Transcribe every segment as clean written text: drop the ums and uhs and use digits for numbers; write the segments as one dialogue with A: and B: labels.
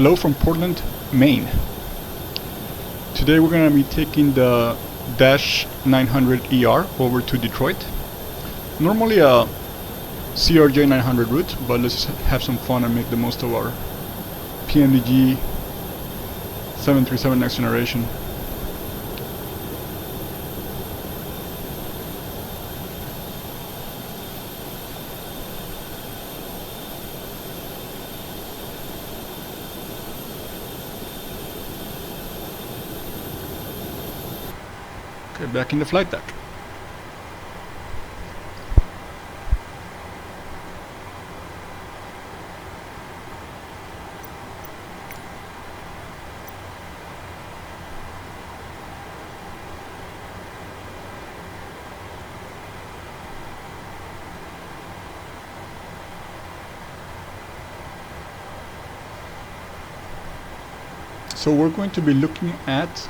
A: Hello from Portland, Maine. Today we're going to be taking the Dash 900 ER over to Detroit. Normally a CRJ 900 route, but let's just have some fun and make the most of our PMDG 737 next generation. Okay, back in the flight deck. So we're going to be looking at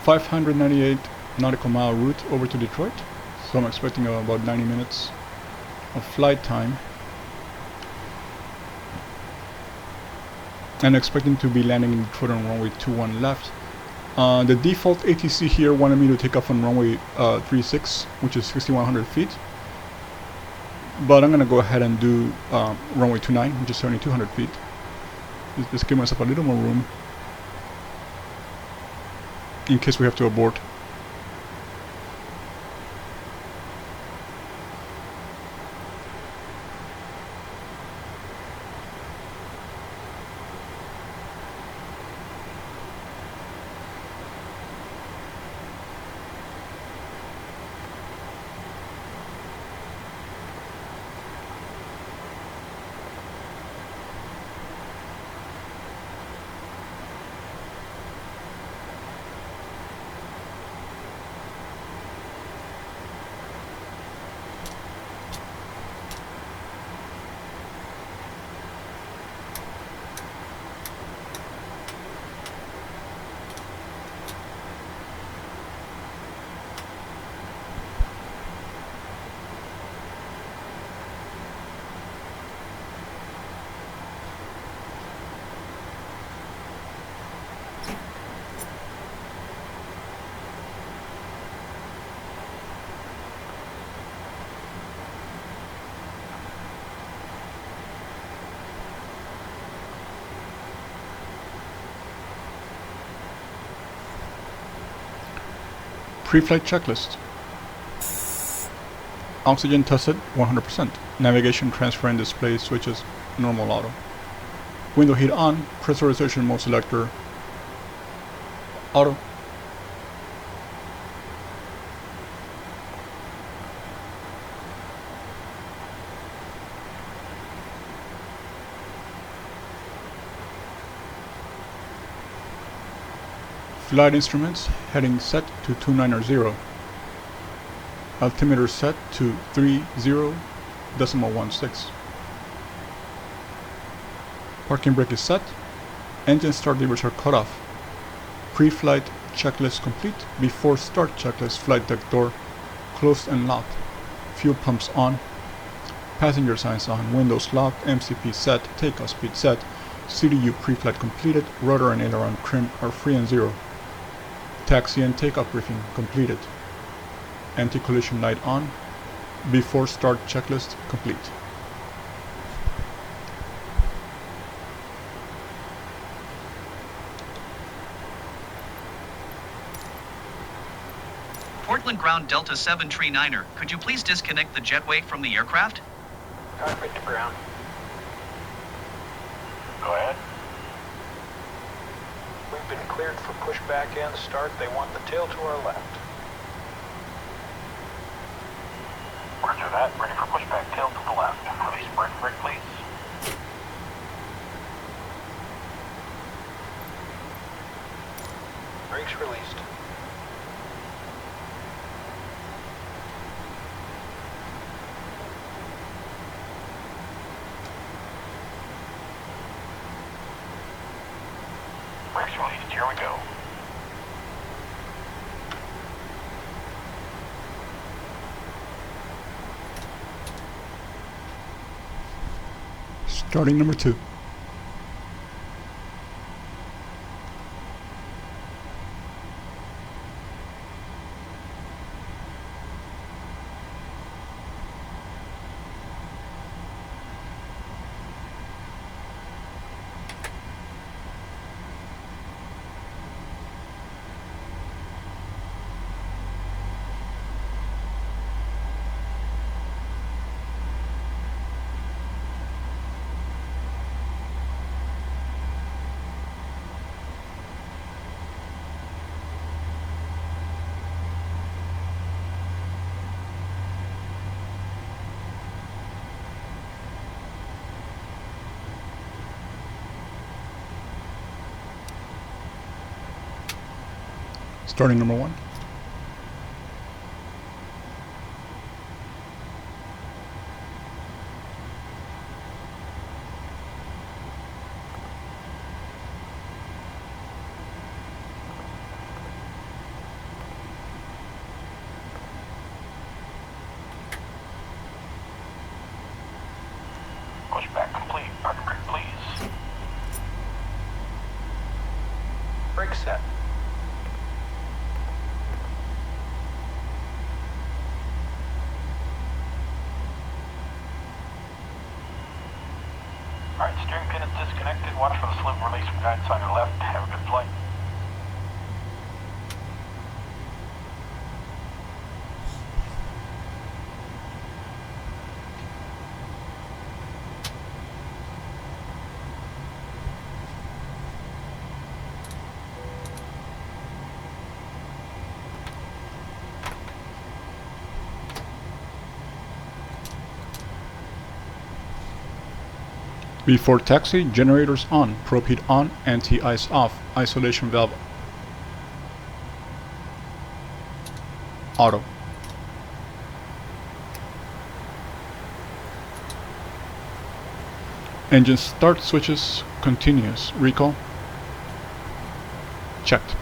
A: 598 nautical mile route over to Detroit. So I'm expecting about 90 minutes of flight time. And expecting to be landing in Detroit on runway 21 left. The default ATC here wanted me to take off on runway 36, which is 6,100 feet. But I'm going to go ahead and do runway 29, which is 7,200 feet. Just give myself a little more room in case we have to abort. Pre-flight checklist. Oxygen tested 100%. Navigation, transfer and display switches normal auto. Window heat on. Pressurization mode selector auto. Flight instruments, heading set to 290. Altimeter set to 30.16. Parking brake is set. Engine start levers are cut off. Pre-flight checklist complete. Before start checklist, flight deck door closed and locked. Fuel pumps on. Passenger signs on. Windows locked. MCP set. Takeoff speed set. CDU pre-flight completed. Rudder and aileron trim are free and zero. Taxi and takeoff briefing completed. Anti-collision light on. Before start checklist complete.
B: Portland ground Delta 739er, could you please disconnect the jetway from the aircraft?
C: Cockpit to ground. Go ahead. We've been cleared for pushback and start. They want the tail to our left. Roger that. Ready for pushback, tail to the left. Release brake, please. Brakes released. Brakes released. Here we go.
A: Starting number 2. Starting number 1.
C: Pushback complete. Parking brake, please. Brake set. Alright, steering pin is disconnected. Watch for the slip release from guidance on your left. Have a good flight.
A: Before taxi, generators on, probe heat on, anti-ice off, isolation valve auto. Engine start switches continuous, recall checked.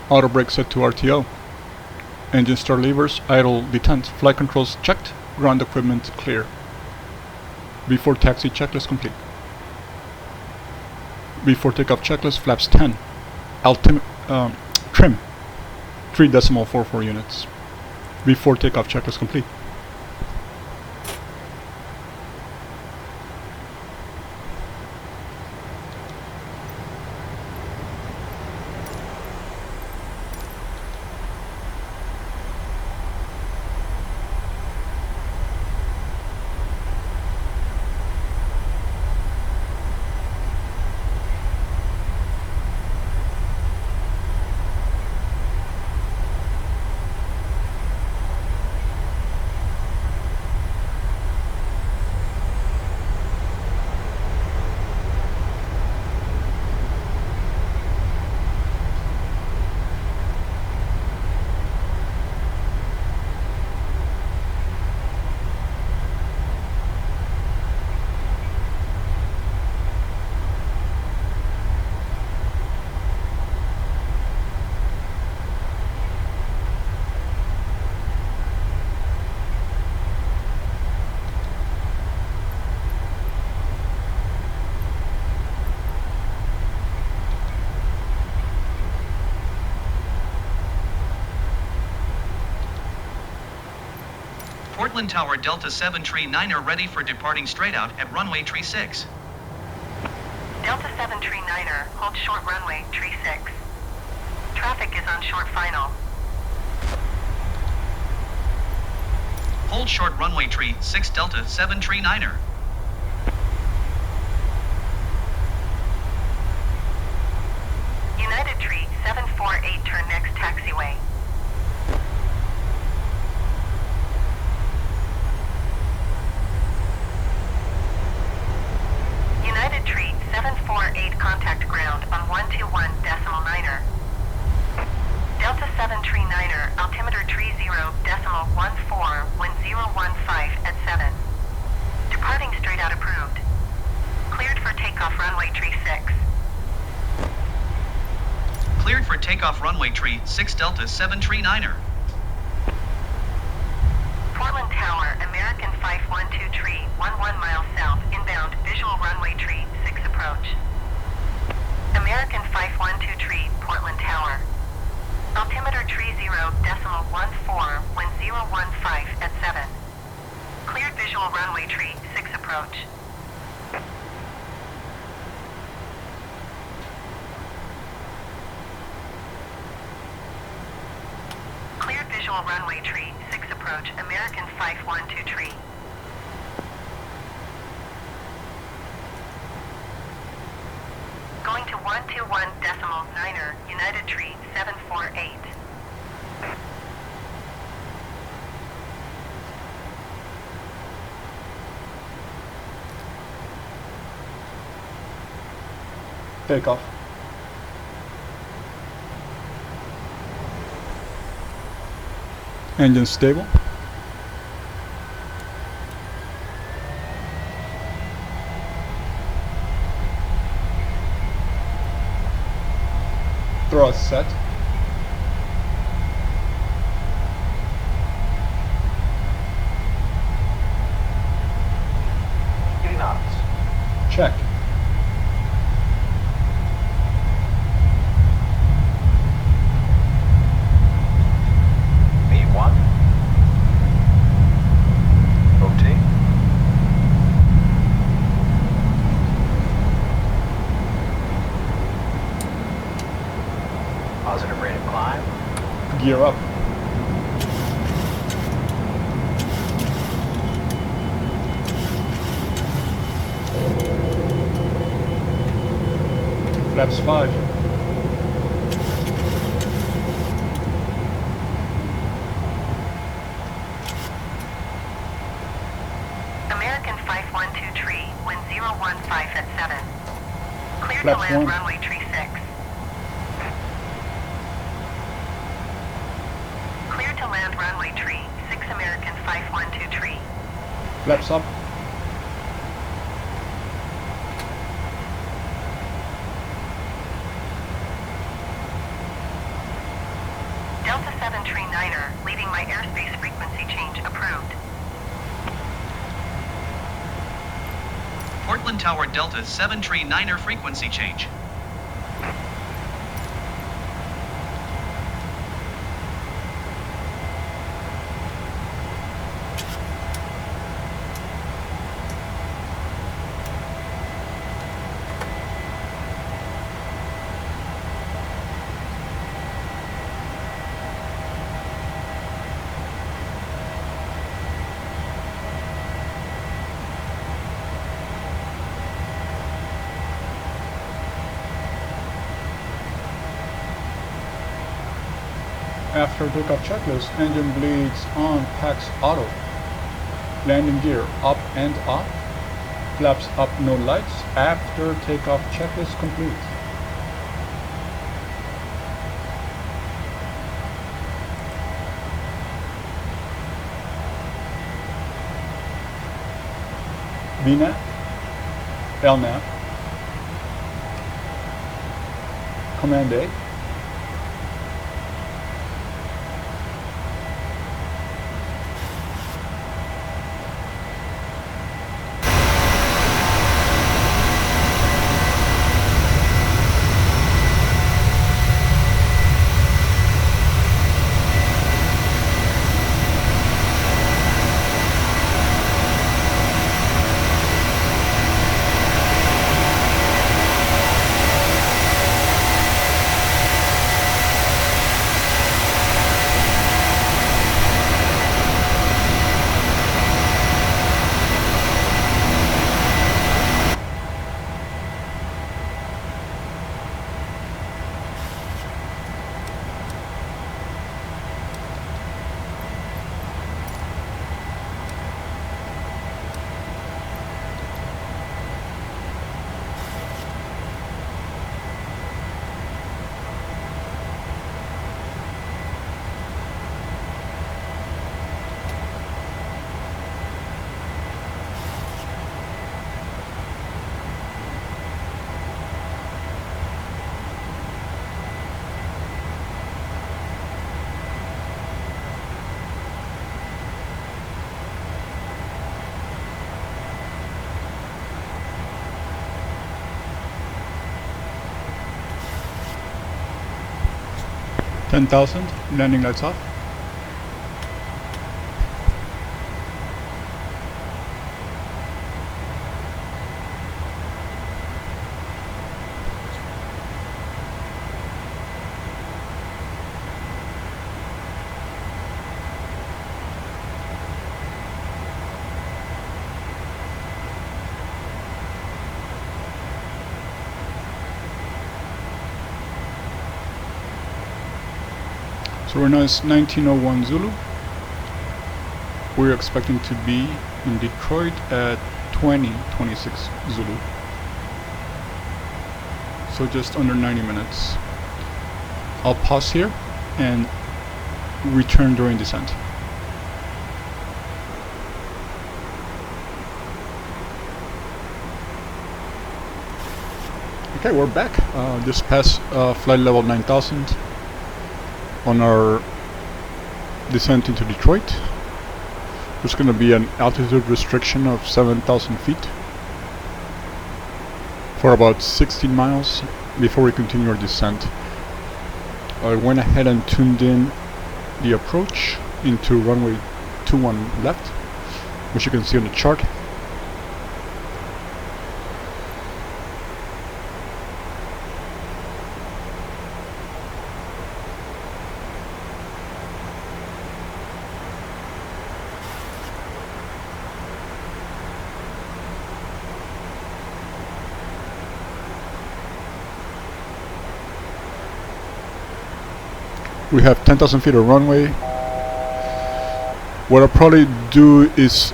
A: Auto brake set to RTO. Engine start levers, idle detent, flight controls checked, ground equipment clear. Before taxi checklist complete. Before takeoff checklist flaps 10. Trim 3.44 units. Before takeoff checklist complete.
B: Portland Tower Delta 739 ready for departing straight out at runway tree 6.
D: Delta 739, hold short runway tree 6. Traffic is on short final.
B: Hold short runway tree 6 Delta 739.
D: United tree 748, turn next taxiway. United tree 748, contact ground on 121.9. Delta 739, altimeter tree 0.14 when 015 at 7. Departing straight out approved. Cleared for takeoff runway tree 6.
B: Cleared for takeoff runway tree 6 Delta 739.
D: Portland Tower, American 512 tree 11 miles south, inbound, visual runway tree 6 approach. American 512 tree, Portland Tower. Altimeter tree 0.14 when 015 at 7. Cleared visual runway tree 6 approach. Cleared visual runway tree 6 approach, American 512 tree. Going to 121.9, United tree 748.
A: Takeoff. Engine stable. Thrust set.
C: Getting knots.
A: Check.
C: V1. Rotate. Positive rate of climb.
A: Gear up. Flaps 5.
D: American 512 tree, wind 015 at 7. Clear to
A: Flaps
D: land
A: 1.
D: runway tree 6. Clear to land runway tree 6 American 512 tree.
A: Flaps up.
D: Delta 739er, leaving my airspace frequency change approved.
B: Portland Tower Delta 739er frequency change.
A: After takeoff checklist, engine bleeds on, packs auto. Landing gear up and off. Flaps up, no lights. After takeoff checklist complete. VNAV, LNAV, Command A. $10,000, landing lights off. So right now it's 1901 Zulu. We're expecting to be in Detroit at 2026 Zulu. So just under 90 minutes. I'll pause here and return during descent. Okay, we're back. Just past flight level 9000 on our descent into Detroit. There's going to be an altitude restriction of 7,000 feet for about 16 miles before we continue our descent. I went ahead and tuned in the approach into runway 21 left, which you can see on the chart. We have 10,000 feet of runway. What I'll probably do is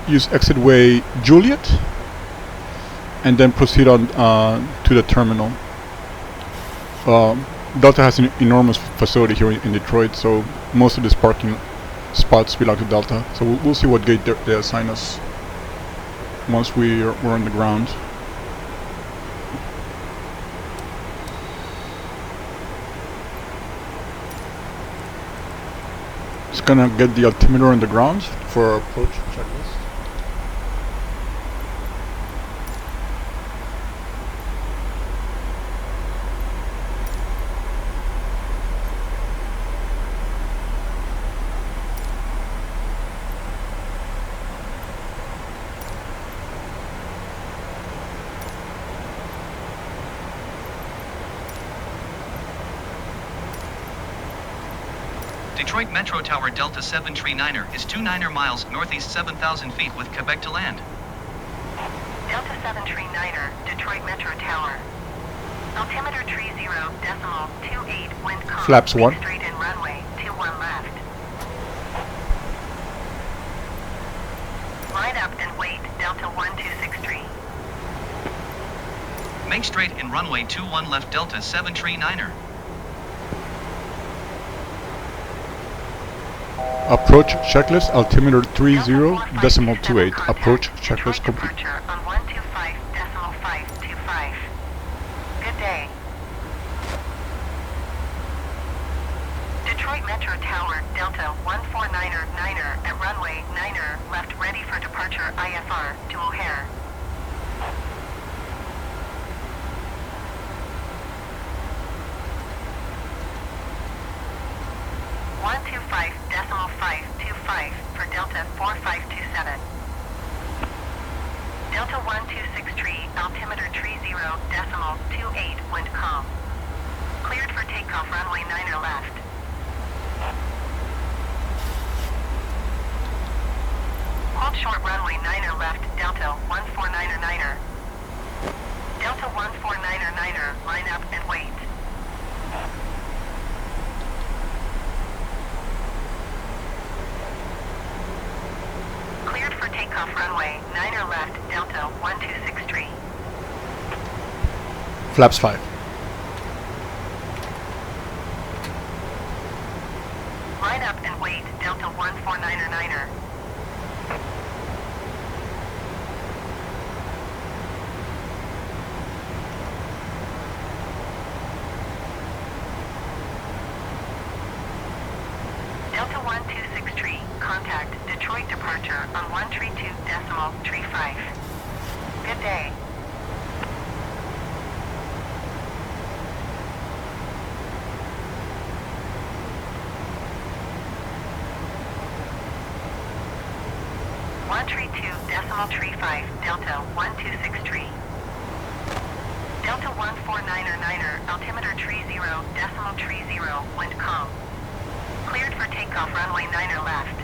A: use exit way Juliet, and then proceed on to the terminal. Delta has an enormous facility here in Detroit, so most of these parking spots belong to Delta. So we'll see what gate they assign us once we're on the ground. Just gonna get the altimeter on the ground for our approach checklist.
B: Detroit Metro Tower Delta 739er is 29er miles northeast 7,000 feet with Quebec to land.
D: Delta 739er, Detroit Metro Tower. Altimeter 30.28 wind calm.
A: Flaps 1.
D: Straight in runway 21 left. Line up and wait, Delta 1263.
B: Make straight in runway 21 left Delta 739er.
A: Approach checklist, altimeter 30.28. Approach checklist complete.
D: Departure on 125.525. Good day. Detroit Metro Tower, Delta 149er at runway 9er left ready for departure IFR to O'Hare. for Delta 4527. Delta 1263, altimeter 30.28 wind calm. Cleared for takeoff runway 9er left. Hold short runway 9er left, Delta 149er. Delta 149er, line up and wait. Cleared for takeoff runway 9er left, Delta 1263.
A: Flaps 5.
D: Line up and wait, Delta 149er. Delta 1263, contact Detroit departure on 132.35. Good day. Delta 1263. Delta 149er, altimeter 30.30, wind calm. Cleared for takeoff runway 9er left.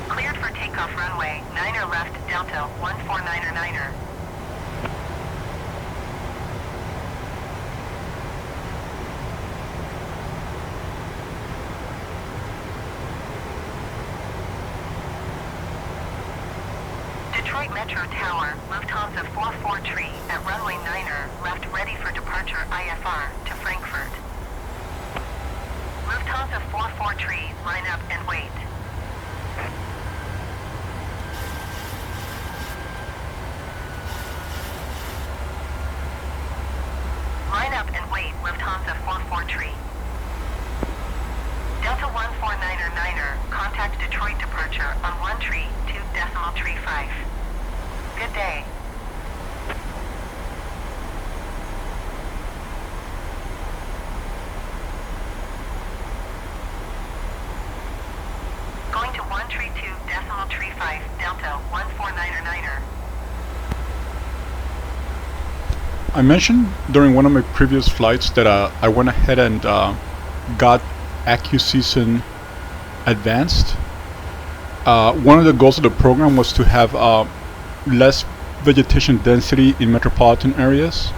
D: Cleared for takeoff runway 9er left, Delta 149er. Detroit Metro Tower, Lufthansa 443 at runway 9er, left ready for departure IFR to Frankfurt. Lufthansa Lufthansa 44 tree, line up and wait. Line up and wait, Lufthansa 44 tree. Delta 149er, contact Detroit departure on 1 tree, 2.35. Good day. Going to 132.35, Delta 149er.
A: I mentioned during one of my previous flights that I went ahead and got AccuSeason Advanced. One of the goals of the program was to have less vegetation density in metropolitan areas.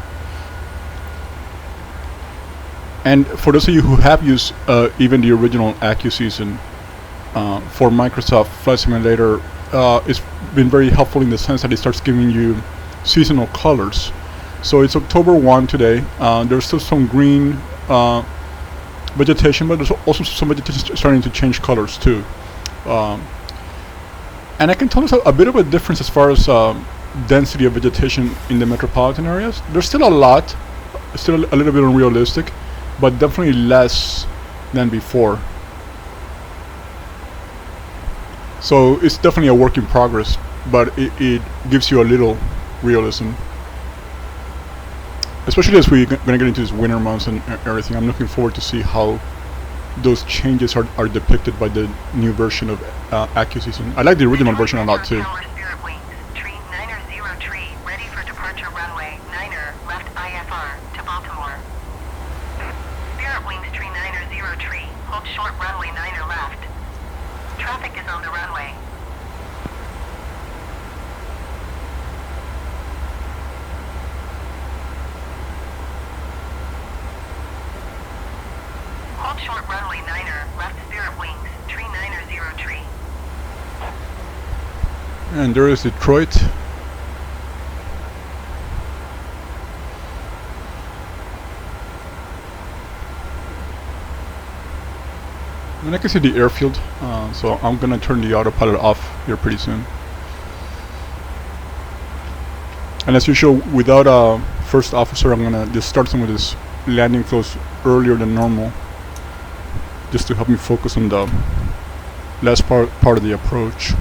A: And for those of you who have used even the original AccuSeason for Microsoft Flight Simulator, it's been very helpful in the sense that it starts giving you seasonal colors. So it's October 1 today. There's still some green vegetation, but there's also some vegetation starting to change colors too. And I can tell us a bit of a difference as far as density of vegetation in the metropolitan areas. There's still a lot, still a little bit unrealistic, but definitely less than before. So it's definitely a work in progress, but it gives you a little realism. Especially as we're gonna get into these winter months and everything, I'm looking forward to see how those changes are depicted by the new version of AccuSeason. I like the original version a lot too.
D: Spirit wings, tree 90 tree, ready for departure runway 9er, left IFR to Baltimore. Spirit wings, tree 90 tree, hold short runway 9er left. Traffic is on the runway. Hold short runway 9er, left Spirit wings, tree 90 tree.
A: And there is Detroit. And I can see the airfield, so I'm gonna turn the autopilot off here pretty soon. And as usual, without a first officer, I'm gonna just start some of this landing flows earlier than normal, just to help me focus on the last part of the approach.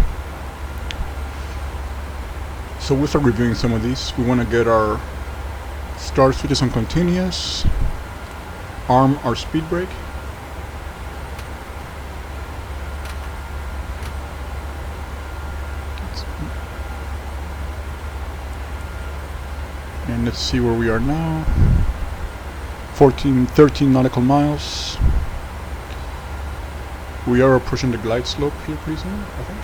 A: So we'll start reviewing some of these. We want to get our start switches on continuous, arm our speed brake, and let's see where we are now. 13 nautical miles. We are approaching the glide slope here pretty soon, I think.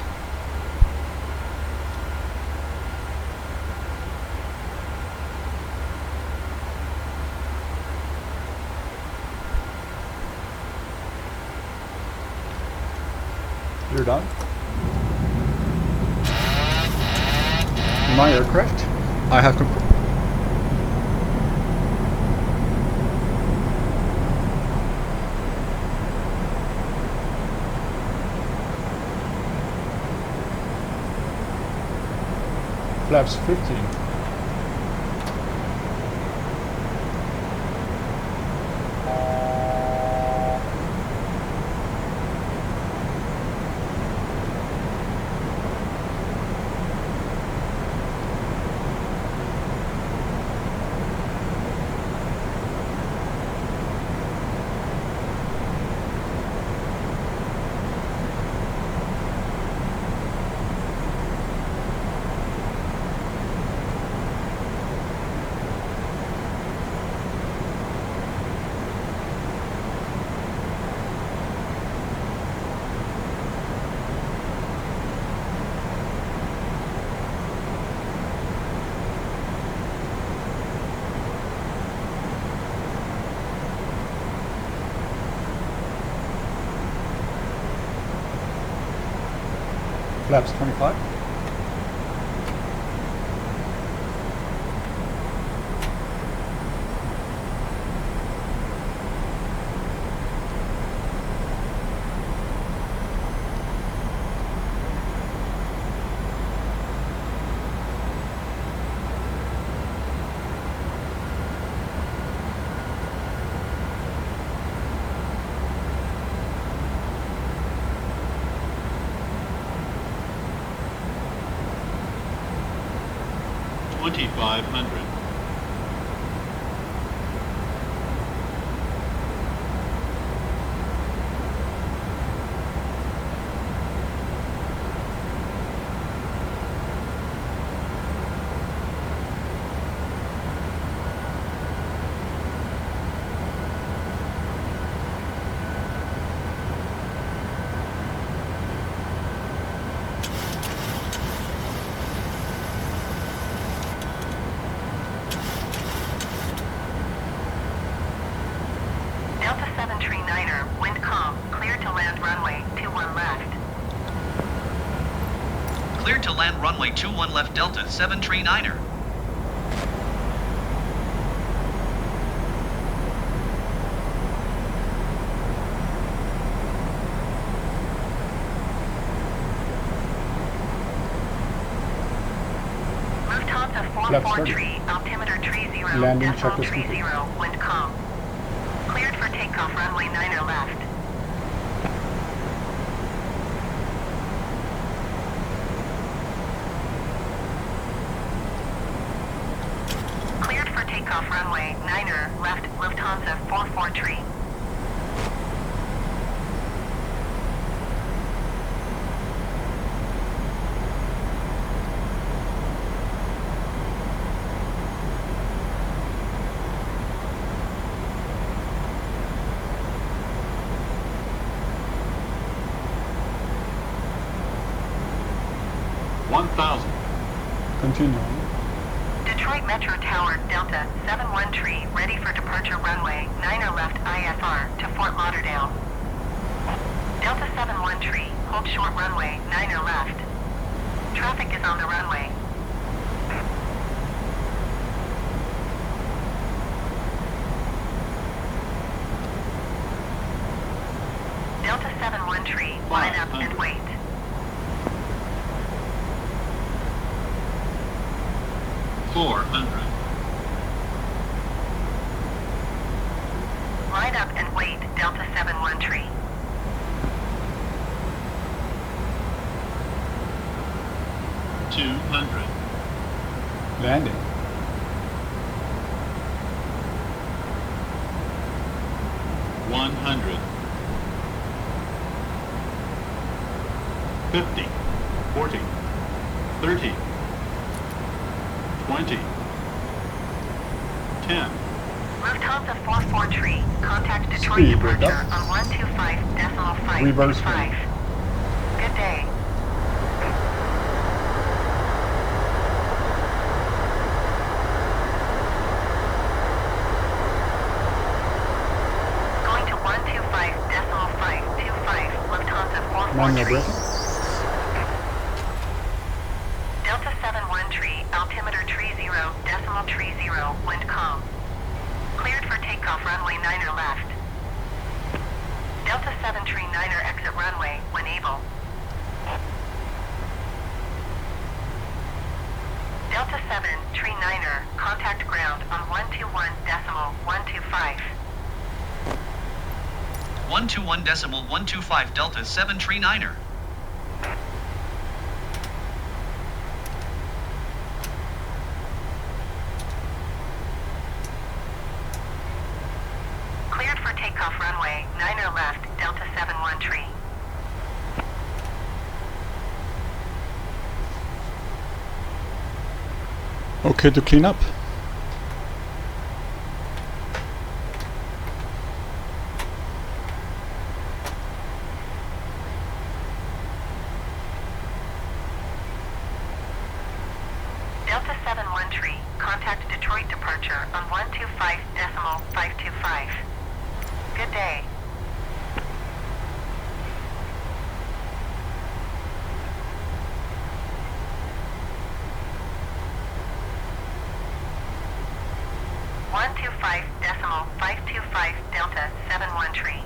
A: You're done. My aircraft. I have flaps 15. Flaps 25.
E: 2500.
D: Delta 739er, wind calm, clear to land runway 21 left.
B: Cleared to land runway 21 left Delta 739er.
D: Lufthansa
A: Left
D: 44
A: started.
D: tree, altimeter tree 0,
A: Landing
D: decimal
A: checklist
D: tree
A: complete.
D: 0, wind calm. Cleared for takeoff runway 9er left. Cleared for takeoff runway 9er left, Lufthansa 44 tree.
A: Continue.
D: Detroit Metro Tower, Delta 71 tree, ready for departure runway 9er left IFR to Fort Lauderdale. Delta 71 tree, hold short runway 9er left. Traffic is on the runway. Delta 71 tree, line up and wait. Line up and wait, Delta 71 tree.
A: Landing.
E: $100. 50, 40, 30, 20, 10.
D: Lufthansa 44 tree, contact Detroit
A: Speed
D: departure
A: reduction.
D: on 125.525.
A: Reverse range.
D: Good day. Going to 125.525, Lufthansa 44
A: Manual
D: tree.
A: braking.
D: Delta 71 tree, altimeter tree 0, decimal tree 0, wind calm. Cleared for takeoff runway 9er left. Delta 7 tree 9er exit runway when able. Delta 7 tree 9er, contact ground on 121.125.
B: 121.125 Delta 739er.
D: Cleared for takeoff runway 9er left, Delta 71 tree.
A: Okay to clean up.
D: Delta 71 tree, contact Detroit departure on 125.525. Good day. One two five decimal 525 Delta 71 tree.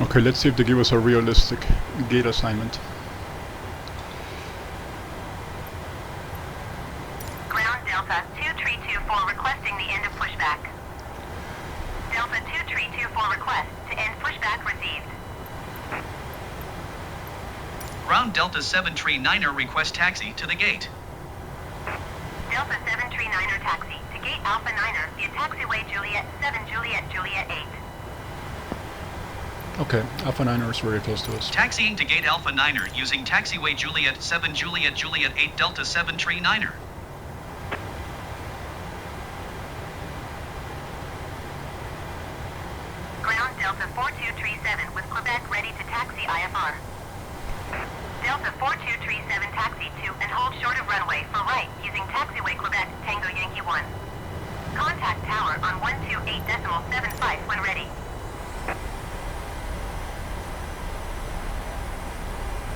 A: Okay, let's see if they give us a realistic gate assignment.
D: Ground Delta 2324 requesting the end of pushback. Delta 2324 request to end pushback received.
B: Ground Delta 739er request taxi to the gate.
D: Delta 739er taxi to gate Alpha 9er via taxiway Juliet 7 Juliet Juliet 8.
A: Okay, Alpha 9er is very close to us.
B: Taxiing to gate Alpha 9er using taxiway Juliet 7 Juliet Juliet 8 Delta 739er.
D: Ground Delta 4237 with Quebec ready to taxi IFR. Delta 4237 taxi to and hold short of runway for right using taxiway Quebec Tango Yankee 1. Contact tower on 128.75 when ready.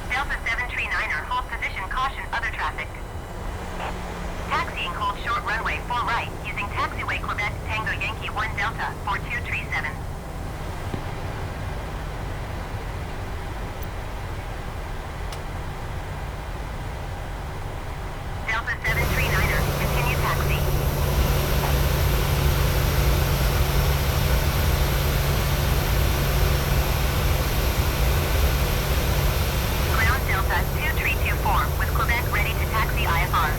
D: Delta 739er hold position caution other traffic. Taxiing hold short runway for right using taxiway Quebec Tango Yankee 1 Delta 4237. Delta 739er, continue taxi. Ground Delta 2324 with Quebec ready to taxi IFR.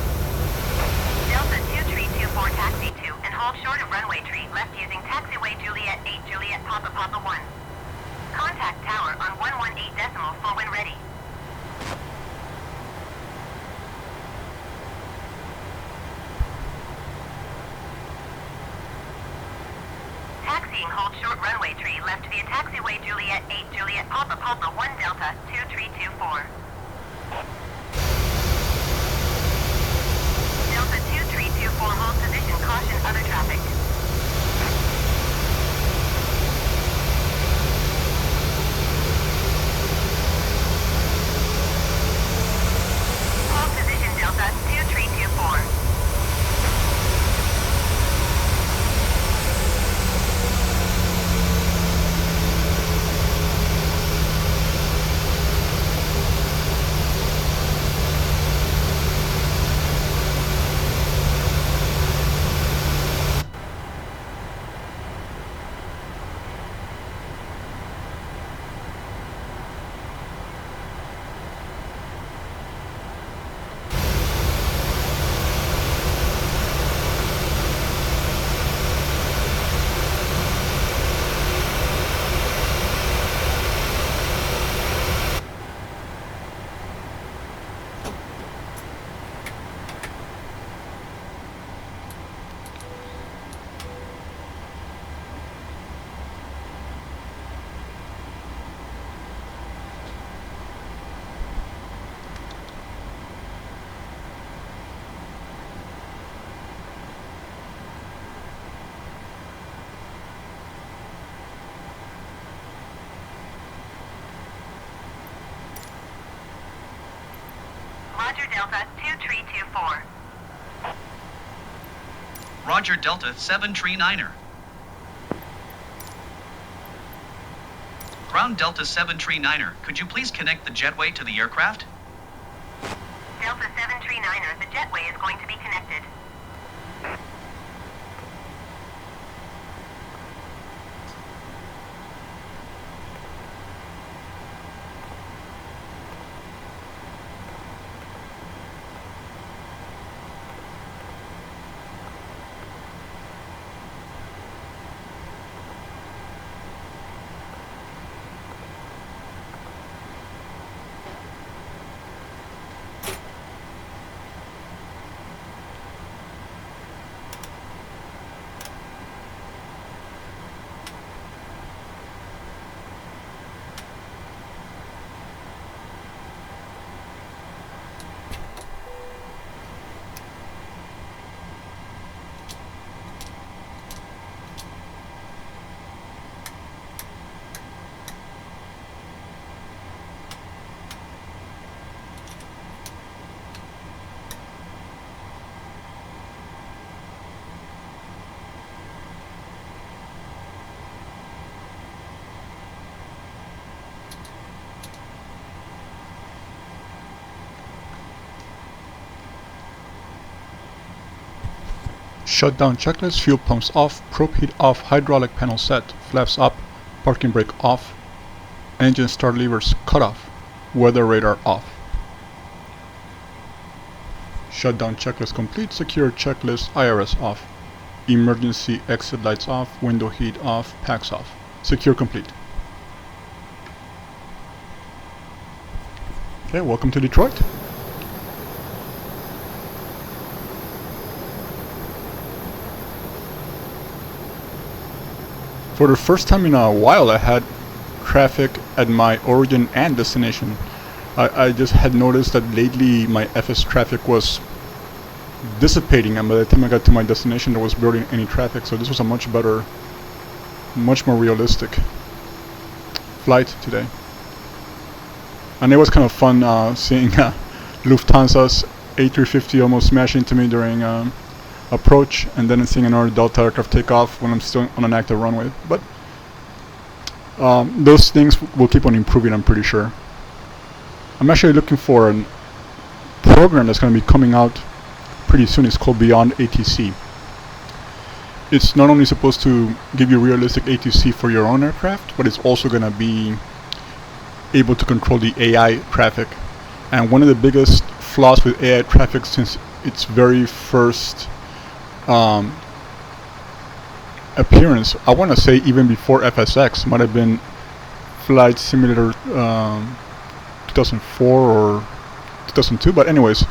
D: Delta 2324 taxi to and hold short of runway tree left using taxiway Juliet 8 Juliet Papa Papa 1. Contact tower on 118 for when ready. Taxiing hold short runway tree left via taxiway Juliet 8 Juliet Papa Papa 1 Delta 2324. Delta 2324 hold position caution other traffic. Hold position Delta 2324. Roger Delta 2324.
B: Roger Delta 739er. Ground Delta 739er, could you please connect the jetway to the aircraft?
D: Delta 739er, the jetway is going to be connected.
A: Shutdown checklist, fuel pumps off, probe heat off, hydraulic panel set, flaps up, parking brake off, engine start levers cut off, weather radar off. Shutdown checklist complete, secure checklist, Aorus off, emergency exit lights off, window heat off, packs off. Secure complete. Okay, welcome to Detroit. For the first time in a while, I had traffic at my origin and destination. I just had noticed that lately my FS traffic was dissipating, and by the time I got to my destination there was barely any traffic, so this was a much better, much more realistic flight today. And it was kind of fun seeing Lufthansa's A350 almost smash into me during approach, and then seeing another Delta aircraft take off when I'm still on an active runway. But those things will keep on improving, I'm pretty sure. I'm actually looking for a program that's going to be coming out pretty soon. It's called Beyond ATC. It's not only supposed to give you realistic ATC for your own aircraft, but it's also going to be able to control the AI traffic. And one of the biggest flaws with AI traffic since its very first appearance, I want to say even before FSX, might have been Flight Simulator 2004 or 2002, but anyways,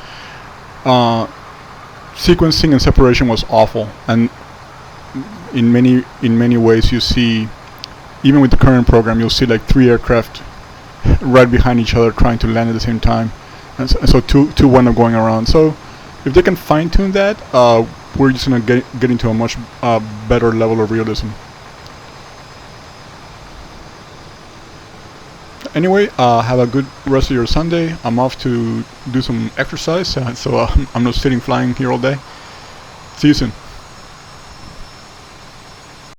A: sequencing and separation was awful, and in many ways you see, even with the current program, you'll see like 3 aircraft right behind each other trying to land at the same time, and so two wind up going around. So if they can fine-tune that, we're just gonna get into a much better level of realism. Anyway, have a good rest of your Sunday. I'm off to do some exercise, so I'm not sitting flying here all day. See you soon.